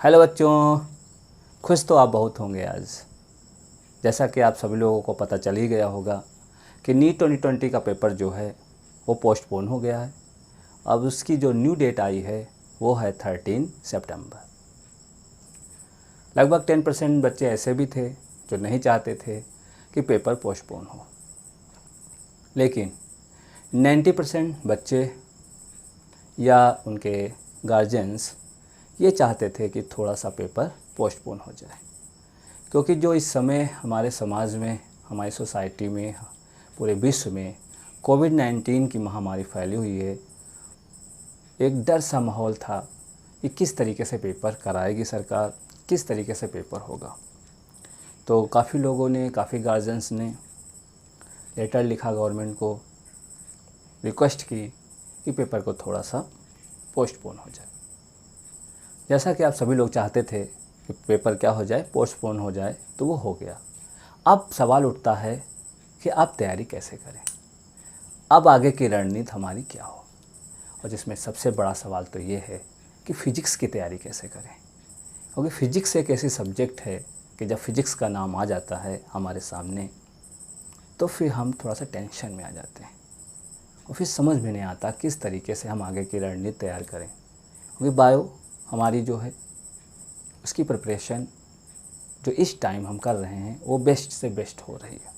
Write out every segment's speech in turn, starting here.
Hello बच्चों, खुश तो आप बहुत होंगे आज। जैसा कि आप सभी लोगों को पता चल ही गया होगा कि नीट 2020 का पेपर जो है वो पोस्टपोन हो गया है। अब उसकी जो न्यू डेट आई है वो है 13 सितंबर। लगभग 10% बच्चे ऐसे भी थे जो नहीं चाहते थे कि पेपर पोस्टपोन हो, लेकिन 90% बच्चे या उनके गार्जियंस ये चाहते थे कि थोड़ा सा पेपर पोस्टपोन हो जाए, क्योंकि जो इस समय हमारे समाज में, हमारी सोसाइटी में, पूरे विश्व में कोविड-19 की महामारी फैली हुई है। एक डर सा माहौल था कि किस तरीके से पेपर कराएगी सरकार, किस तरीके से पेपर होगा। तो काफ़ी लोगों ने, काफ़ी गार्जियंस ने लेटर लिखा गवर्नमेंट को, रिक्वेस्ट की कि पेपर को थोड़ा सा पोस्टपोन हो जाए। जैसा कि आप सभी लोग चाहते थे कि पेपर क्या हो जाए, पोस्टपोन हो जाए, तो वो हो गया। अब सवाल उठता है कि अब तैयारी कैसे करें, अब आगे की रणनीति हमारी क्या हो। और जिसमें सबसे बड़ा सवाल तो ये है कि फ़िज़िक्स की तैयारी कैसे करें, क्योंकि फ़िज़िक्स एक ऐसी सब्जेक्ट है कि जब फ़िज़िक्स का नाम आ जाता है हमारे सामने तो फिर हम थोड़ा सा टेंशन में आ जाते हैं और फिर समझ में नहीं आता किस तरीके से हम आगे की रणनीति तैयार करें। क्योंकि बायो हमारी जो है उसकी प्रिपरेशन जो इस टाइम हम कर रहे हैं वो बेस्ट से बेस्ट हो रही है।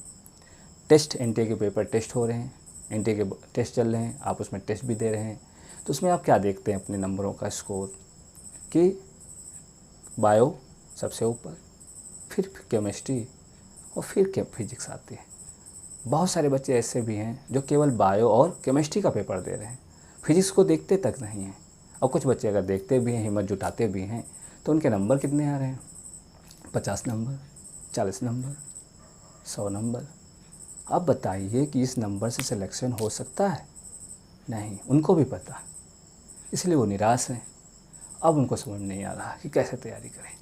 टेस्ट, एनटीए के पेपर टेस्ट हो रहे हैं, एनटीए के टेस्ट चल रहे हैं, आप उसमें टेस्ट भी दे रहे हैं। तो उसमें आप क्या देखते हैं अपने नंबरों का स्कोर, कि बायो सबसे ऊपर, फिर केमिस्ट्री और फिर फिजिक्स आती है। बहुत सारे बच्चे ऐसे भी हैं जो केवल बायो और केमिस्ट्री का पेपर दे रहे हैं, फिजिक्स को देखते तक नहीं हैं। और कुछ बच्चे अगर देखते भी हैं, हिम्मत जुटाते भी हैं, तो उनके नंबर कितने आ रहे हैं? 50 नंबर, 40 नंबर, 100 नंबर। अब बताइए कि इस नंबर से सिलेक्शन हो सकता है? नहीं, उनको भी पता है, इसलिए वो निराश हैं। अब उनको समझ नहीं आ रहा कि कैसे तैयारी करें।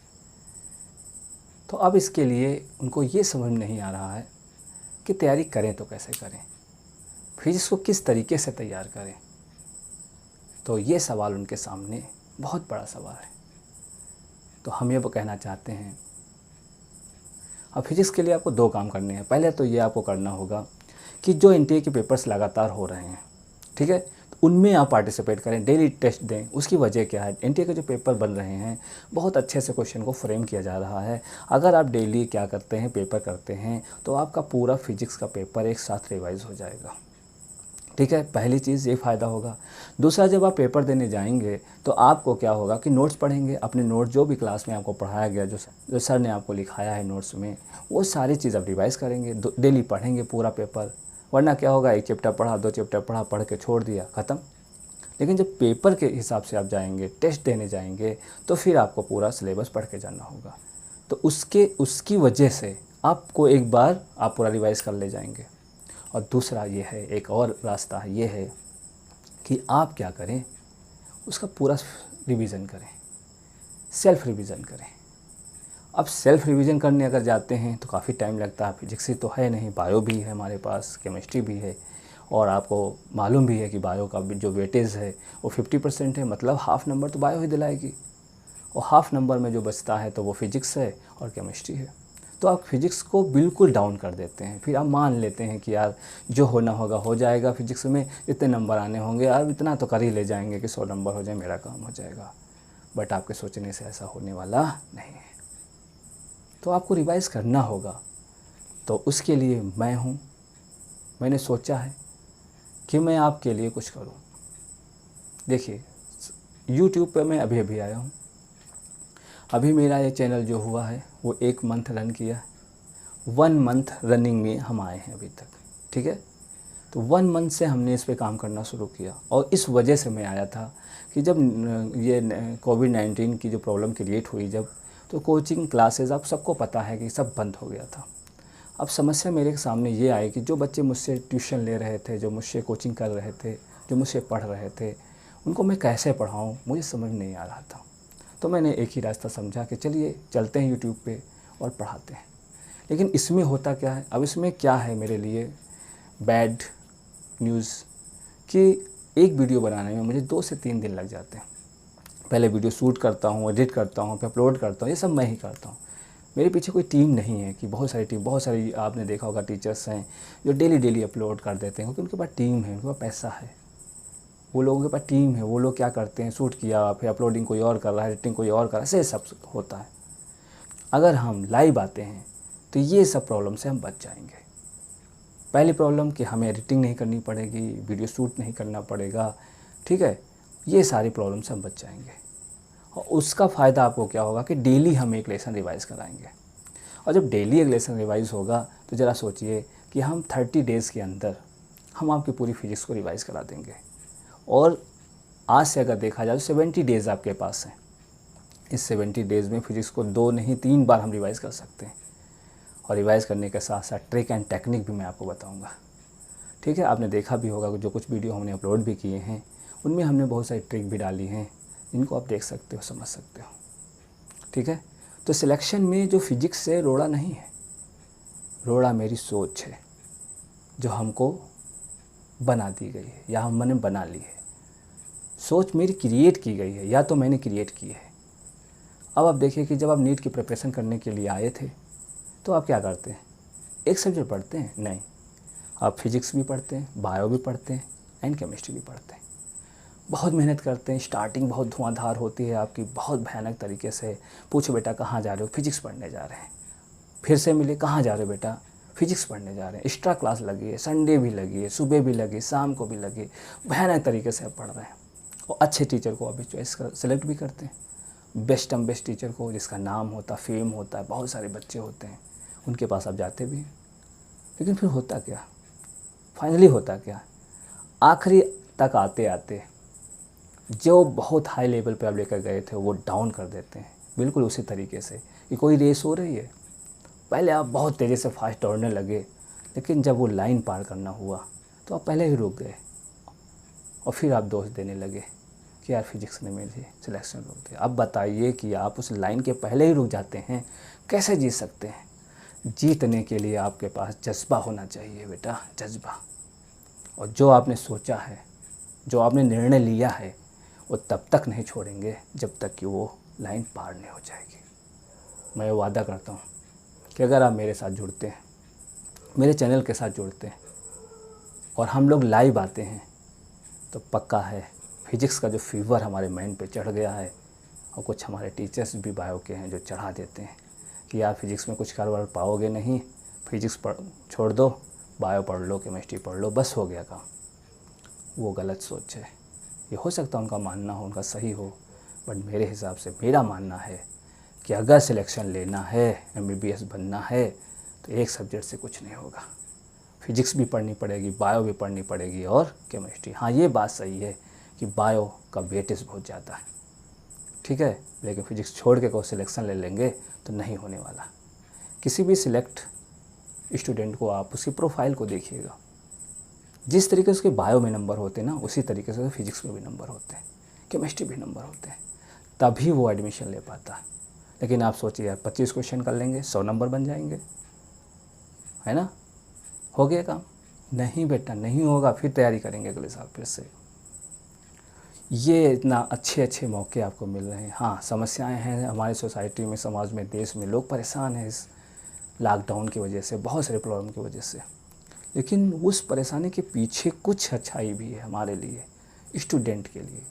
तो अब इसके लिए उनको ये समझ नहीं आ रहा है कि तैयारी करें तो कैसे करें, फिजिक्स को किस तरीके से तैयार करें। तो ये सवाल उनके सामने बहुत बड़ा सवाल है। तो हम ये कहना चाहते हैं, अब फिजिक्स के लिए आपको दो काम करने हैं। पहले तो ये आपको करना होगा कि जो एनटीए के पेपर्स लगातार हो रहे हैं, ठीक है, तो उनमें आप पार्टिसिपेट करें, डेली टेस्ट दें। उसकी वजह क्या है? एनटीए के जो पेपर बन रहे हैं बहुत अच्छे से क्वेश्चन को फ्रेम किया जा रहा है। अगर आप डेली क्या करते हैं, पेपर करते हैं, तो आपका पूरा फिजिक्स का पेपर एक साथ रिवाइज हो जाएगा। ठीक है, पहली चीज़ ये फ़ायदा होगा। दूसरा, जब आप पेपर देने जाएंगे तो आपको क्या होगा कि नोट्स पढ़ेंगे, अपने नोट जो भी क्लास में आपको पढ़ाया गया, जो सर ने आपको लिखाया है नोट्स में, वो सारी चीज़ आप रिवाइज़ करेंगे, डेली पढ़ेंगे पूरा पेपर। वरना क्या होगा, एक चैप्टर पढ़ा, दो चैप्टर पढ़ा, पढ़ के छोड़ दिया, ख़त्म। लेकिन जब पेपर के हिसाब से आप जाएंगे, टेस्ट देने जाएंगे, तो फिर आपको पूरा सिलेबस पढ़ के जाना होगा। तो उसकी वजह से आपको एक बार आप पूरा रिवाइज़ कर ले जाएंगे। और दूसरा ये है, एक और रास्ता ये है कि आप क्या करें, उसका पूरा रिवीजन करें, सेल्फ रिवीजन करें। अब सेल्फ रिवीजन करने अगर जाते हैं तो काफ़ी टाइम लगता है। फिजिक्स ही तो है नहीं, बायो भी है हमारे पास, केमिस्ट्री भी है, और आपको मालूम भी है कि बायो का जो वेटेज है वो 50% है, मतलब हाफ़ नंबर तो बायो ही दिलाएगी, और हाफ़ नंबर में जो बचता है तो वो फिजिक्स है और केमिस्ट्री है। तो आप फिजिक्स को बिल्कुल डाउन कर देते हैं। फिर आप मान लेते हैं कि यार जो होना होगा हो जाएगा, फिजिक्स में इतने नंबर आने होंगे, यार इतना तो कर ही ले जाएंगे कि 100 नंबर हो जाए, मेरा काम हो जाएगा। बट आपके सोचने से ऐसा होने वाला नहीं है। तो आपको रिवाइज़ करना होगा। तो उसके लिए मैं हूँ, मैंने सोचा है कि मैं आपके लिए कुछ करूँ। देखिए, यूट्यूब पे मैं अभी अभी आया हूँ। अभी मेरा ये चैनल जो हुआ है वो 1 मंथ रन किया है। 1 मंथ रनिंग में हम आए हैं अभी तक, ठीक है। तो 1 मंथ से हमने इस पे काम करना शुरू किया, और इस वजह से मैं आया था कि जब ये कोविड-19 की जो प्रॉब्लम क्रिएट हुई जब, तो कोचिंग क्लासेस आप सबको पता है कि सब बंद हो गया था। अब समस्या मेरे सामने ये आई कि जो बच्चे मुझसे ट्यूशन ले रहे थे, जो मुझसे कोचिंग कर रहे थे, जो मुझसे पढ़ रहे थे, उनको मैं कैसे पढ़ाऊँ, मुझे समझ नहीं आ रहा था। तो मैंने एक ही रास्ता समझा कि चलिए चलते हैं यूट्यूब पे और पढ़ाते हैं। लेकिन इसमें होता क्या है, अब इसमें क्या है मेरे लिए बैड न्यूज़, कि एक वीडियो बनाने में मुझे 2 से 3 दिन लग जाते हैं। पहले वीडियो शूट करता हूँ, एडिट करता हूँ, फिर अपलोड करता हूँ, ये सब मैं ही करता हूँ। मेरे पीछे कोई टीम नहीं है कि बहुत सारी आपने देखा होगा टीचर्स हैं जो डेली अपलोड कर देते हैं, क्योंकि उनके पास टीम है, उनके पास पैसा है। वो लोगों के पास टीम है, वो लोग क्या करते हैं, शूट किया, फिर अपलोडिंग कोई और कर रहा है, एडिटिंग कोई और कर रहा है, ऐसे सब होता है। अगर हम लाइव आते हैं तो ये सब प्रॉब्लम से हम बच जाएंगे। पहली प्रॉब्लम कि हमें एडिटिंग नहीं करनी पड़ेगी, वीडियो शूट नहीं करना पड़ेगा, ठीक है। ये सारी प्रॉब्लम से हम बच जाएंगे। और उसका फ़ायदा आपको क्या होगा कि डेली हम एक लेसन रिवाइज़ कराएंगे। और जब डेली एक लेसन रिवाइज़ होगा तो ज़रा सोचिए कि हम 30 डेज़ के अंदर हम आपकी पूरी फिजिक्स को रिवाइज़ करा देंगे। और आज से अगर देखा जाए तो 70 डेज़ आपके पास हैं। इस 70 डेज़ में फिजिक्स को 2 नहीं 3 बार हम रिवाइज़ कर सकते हैं। और रिवाइज़ करने के साथ साथ ट्रिक एंड टेक्निक भी मैं आपको बताऊंगा, ठीक है। आपने देखा भी होगा जो कुछ वीडियो हमने अपलोड भी किए हैं उनमें हमने बहुत सारी ट्रिक भी डाली हैं, जिनको आप देख सकते हो, समझ सकते हो, ठीक है। तो सिलेक्शन में जो फिजिक्स है रोड़ा नहीं है, रोड़ा मेरी सोच है जो हमको बना दी गई है या हमने बना ली है। सोच मेरी क्रिएट की गई है या तो मैंने क्रिएट की है। अब आप देखिए कि जब आप नीट की प्रिपरेशन करने के लिए आए थे तो आप क्या करते हैं, एक सब्जेक्ट पढ़ते हैं? नहीं, आप फिजिक्स भी पढ़ते हैं, बायो भी पढ़ते हैं एंड केमिस्ट्री भी पढ़ते हैं। बहुत मेहनत करते हैं, स्टार्टिंग बहुत धुआंधार होती है आपकी, बहुत भयानक तरीके से। पूछो बेटा कहाँ जा रहे हो? फिजिक्स पढ़ने जा रहे हैं। फिर से मिले, कहाँ जा रहे हो बेटा? फिजिक्स पढ़ने जा रहे हैं। एक्स्ट्रा क्लास लगी है, संडे भी लगी है, सुबह भी लगी, शाम को भी लगी, भयानक तरीके से आप पढ़ रहे हैं। और अच्छे टीचर को अभी चॉइस कर सेलेक्ट भी करते हैं, बेस्ट टीचर को, जिसका नाम होता, फेम होता है, बहुत सारे बच्चे होते हैं, उनके पास आप जाते भी हैं। लेकिन फिर होता क्या, फाइनली होता क्या, आखिरी तक आते आते जो बहुत हाई लेवल पे आप लेकर गए थे वो डाउन कर देते हैं। बिल्कुल उसी तरीके से कि कोई रेस हो रही है, पहले आप बहुत तेज़ी से फास्ट दौड़ने लगे, लेकिन जब वो लाइन पार करना हुआ तो आप पहले ही रुक गए। और फिर आप दोष देने लगे कि यार फिजिक्स ने मेरी सिलेक्शन रोक दिया। अब बताइए कि आप उस लाइन के पहले ही रुक जाते हैं, कैसे जीत सकते हैं? जीतने के लिए आपके पास जज्बा होना चाहिए बेटा, जज्बा। और जो आपने सोचा है, जो आपने निर्णय लिया है, वो तब तक नहीं छोड़ेंगे जब तक कि वो लाइन पार नहीं हो जाएगी। मैं वादा करता हूँ कि अगर आप मेरे साथ जुड़ते हैं, मेरे चैनल के साथ जुड़ते हैं और हम लोग लाइव आते हैं तो पक्का है फिजिक्स का जो फीवर हमारे माइंड पे चढ़ गया है, और कुछ हमारे टीचर्स भी बायो के हैं जो चढ़ा देते हैं कि यार फिजिक्स में कुछ कर पाओगे नहीं, फिजिक्स छोड़ दो, बायो पढ़ लो, केमिस्ट्री पढ़ लो, बस हो गया काम। वो गलत सोच है। ये हो सकता है उनका मानना हो, उनका सही हो, बट मेरे हिसाब से मेरा मानना है कि अगर सिलेक्शन लेना है, MBBS बनना है, तो एक सब्जेक्ट से कुछ नहीं होगा। फिजिक्स भी पढ़नी पड़ेगी, बायो भी पढ़नी पड़ेगी और केमिस्ट्री। हाँ, ये बात सही है कि बायो का वेटेज बहुत ज़्यादा है, ठीक है, लेकिन फिजिक्स छोड़ के कोई सिलेक्शन ले लेंगे तो नहीं होने वाला। किसी भी सिलेक्ट स्टूडेंट को आप उसकी प्रोफाइल को देखिएगा, जिस तरीके से उसके बायो में नंबर होते हैं ना, उसी तरीके से फिजिक्स में भी नंबर होते हैं, केमिस्ट्री भी नंबर होते हैं, तभी वो एडमिशन ले पाता है। लेकिन आप सोचिए यार 25 क्वेश्चन कर लेंगे, 100 नंबर बन जाएंगे, है ना, हो गया काम? नहीं बेटा, नहीं होगा। फिर तैयारी करेंगे अगले साल फिर से। ये इतना अच्छे मौके आपको मिल रहे हैं। हाँ, समस्याएं हैं हमारी सोसाइटी में, समाज में, देश में, लोग परेशान हैं इस लॉकडाउन की वजह से, बहुत सारे प्रॉब्लम की वजह से। लेकिन उस परेशानी के पीछे कुछ अच्छाई भी है हमारे लिए, स्टूडेंट के लिए,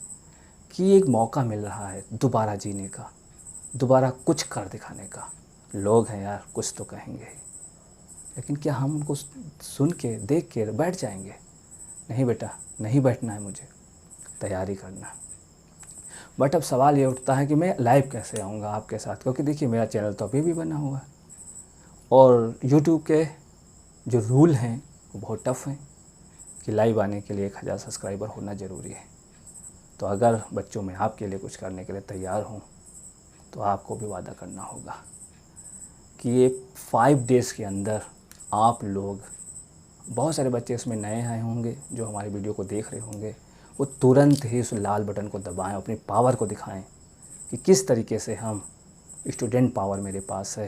कि एक मौका मिल रहा है दोबारा जीने का, दोबारा कुछ कर दिखाने का। लोग हैं यार, कुछ तो कहेंगे ही, लेकिन क्या हम उनको सुन के, देख के बैठ जाएंगे? नहीं बेटा, नहीं बैठना है, मुझे तैयारी करना। बट अब सवाल ये उठता है कि मैं लाइव कैसे आऊँगा आपके साथ, क्योंकि देखिए मेरा चैनल तो अभी भी बना हुआ है और यूट्यूब के जो रूल हैं वो बहुत टफ़ हैं कि लाइव आने के लिए 1000 सब्सक्राइबर होना ज़रूरी है। तो अगर बच्चों में आपके लिए कुछ करने के लिए तैयार हूँ तो आपको भी वादा करना होगा कि ये 5 डेज़ के अंदर आप लोग, बहुत सारे बच्चे इसमें नए आए होंगे जो हमारी वीडियो को देख रहे होंगे, वो तुरंत ही उस लाल बटन को दबाएं, अपनी पावर को दिखाएं कि किस तरीके से हम, स्टूडेंट पावर मेरे पास है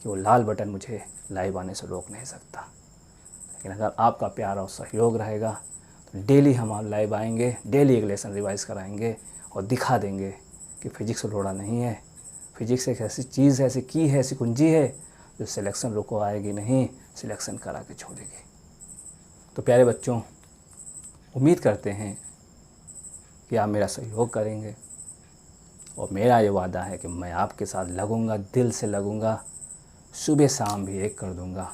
कि वो लाल बटन मुझे लाइव आने से रोक नहीं सकता। लेकिन अगर आपका प्यार और सहयोग रहेगा तो डेली हम लाइव आएंगे, डेली एक लेसन रिवाइज़ कराएंगे और दिखा देंगे कि फ़िज़िक्स लोड़ा नहीं है, फ़िज़िक्स एक ऐसी चीज़ है, ऐसी की है, ऐसी कुंजी है जो सिलेक्शन रुको आएगी नहीं, सिलेक्शन करा के छोड़ेगी। तो प्यारे बच्चों, उम्मीद करते हैं कि आप मेरा सहयोग करेंगे और मेरा ये वादा है कि मैं आपके साथ लगूंगा, दिल से लगूंगा, सुबह शाम भी एक कर दूंगा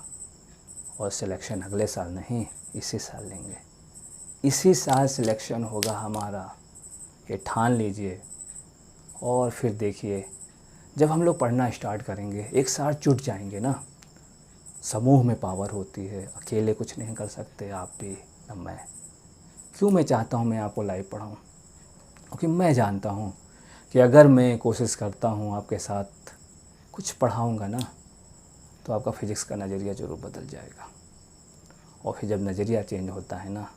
और सिलेक्शन अगले साल नहीं, इसी साल लेंगे। इसी साल सिलेक्शन होगा हमारा, ये ठान लीजिए। और फिर देखिए, जब हम लोग पढ़ना स्टार्ट करेंगे एक साथ जुट जाएंगे ना। समूह में पावर होती है, अकेले कुछ नहीं कर सकते आप भी न मैं। क्यों मैं चाहता हूँ मैं आपको लाइव पढ़ाऊँ? क्योंकि मैं जानता हूँ कि अगर मैं कोशिश करता हूँ आपके साथ कुछ पढ़ाऊँगा ना, तो आपका फ़िज़िक्स का नज़रिया ज़रूर बदल जाएगा। और फिर जब नज़रिया चेंज होता है ना,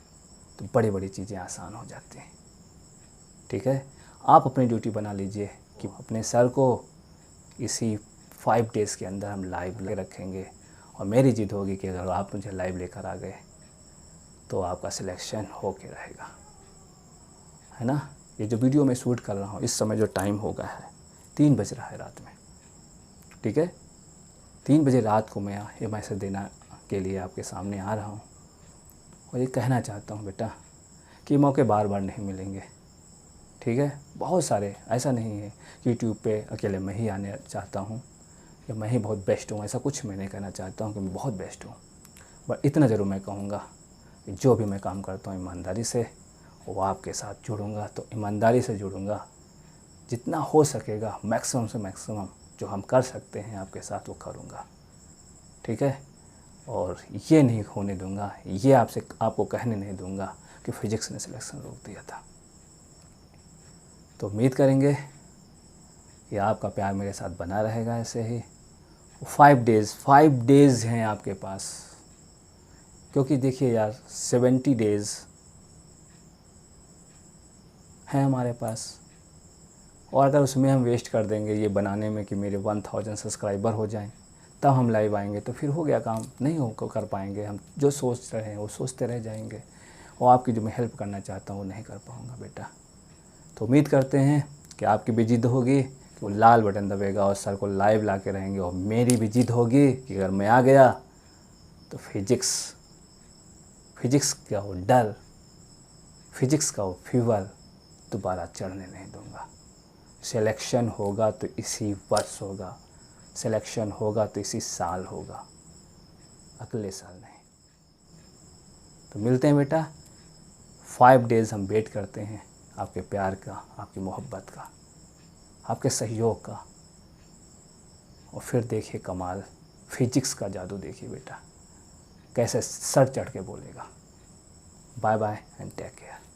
तो बड़ी बड़ी चीज़ें आसान हो जाती हैं। ठीक है, आप अपनी ड्यूटी बना लीजिए कि अपने सर को इसी 5 डेज़ के अंदर हम लाइव ले रखेंगे। और मेरी जिद होगी कि अगर आप मुझे लाइव लेकर आ गए तो आपका सिलेक्शन हो के रहेगा, है ना। ये जो वीडियो मैं शूट कर रहा हूँ, इस समय जो टाइम हो गया है 3 बज रहा है रात में। ठीक है, 3 बजे रात को मैं ये मैसेज देना के लिए आपके सामने आ रहा हूँ और ये कहना चाहता हूँ बेटा कि मौके बार बार नहीं मिलेंगे। ठीक है, बहुत सारे, ऐसा नहीं है कि यूट्यूब पे अकेले मैं ही आने चाहता हूँ या मैं ही बहुत बेस्ट हूँ, ऐसा कुछ मैं नहीं कहना चाहता हूँ कि मैं बहुत बेस्ट हूँ। बट इतना ज़रूर मैं कहूँगा कि जो भी मैं काम करता हूँ ईमानदारी से, वो आपके साथ जुड़ूँगा तो ईमानदारी से जुड़ूँगा। जितना हो सकेगा मैक्सिमम से मैक्सिमम जो हम कर सकते हैं आपके साथ वो करूँगा। ठीक है, और ये नहीं होने दूँगा, ये आपको कहने नहीं दूँगा कि फ़िज़िक्स ने सिलेक्शन रोक दिया था। तो उम्मीद करेंगे कि आपका प्यार मेरे साथ बना रहेगा ऐसे ही। 5 डेज़ हैं आपके पास, क्योंकि देखिए यार 70 डेज़ हैं हमारे पास। और अगर उसमें हम वेस्ट कर देंगे ये बनाने में कि मेरे 1000 सब्सक्राइबर हो जाएं तब हम लाइव आएंगे, तो फिर हो गया काम, नहीं हो कर पाएंगे। हम जो सोच रहे हैं वो सोचते रह जाएंगे और आपकी जो मैं हेल्प करना चाहता हूँ वो नहीं कर पाऊँगा बेटा। तो उम्मीद करते हैं कि आपकी भी जिद होगी कि वो लाल बटन दबेगा और सर को लाइव ला के रहेंगे। और मेरी भी जिद होगी कि अगर मैं आ गया तो फिज़िक्स का वो डर, फिज़िक्स का वो फीवर दोबारा चढ़ने नहीं दूंगा। सिलेक्शन होगा तो इसी वर्ष होगा, सिलेक्शन होगा तो इसी साल होगा, अगले साल नहीं। तो मिलते हैं बेटा, 5 डेज़ हम वेट करते हैं आपके प्यार का, आपकी मोहब्बत का, आपके सहयोग का। और फिर देखिए कमाल, फिज़िक्स का जादू देखिए बेटा, कैसे सर चढ़ के बोलेगा। Bye bye and take care.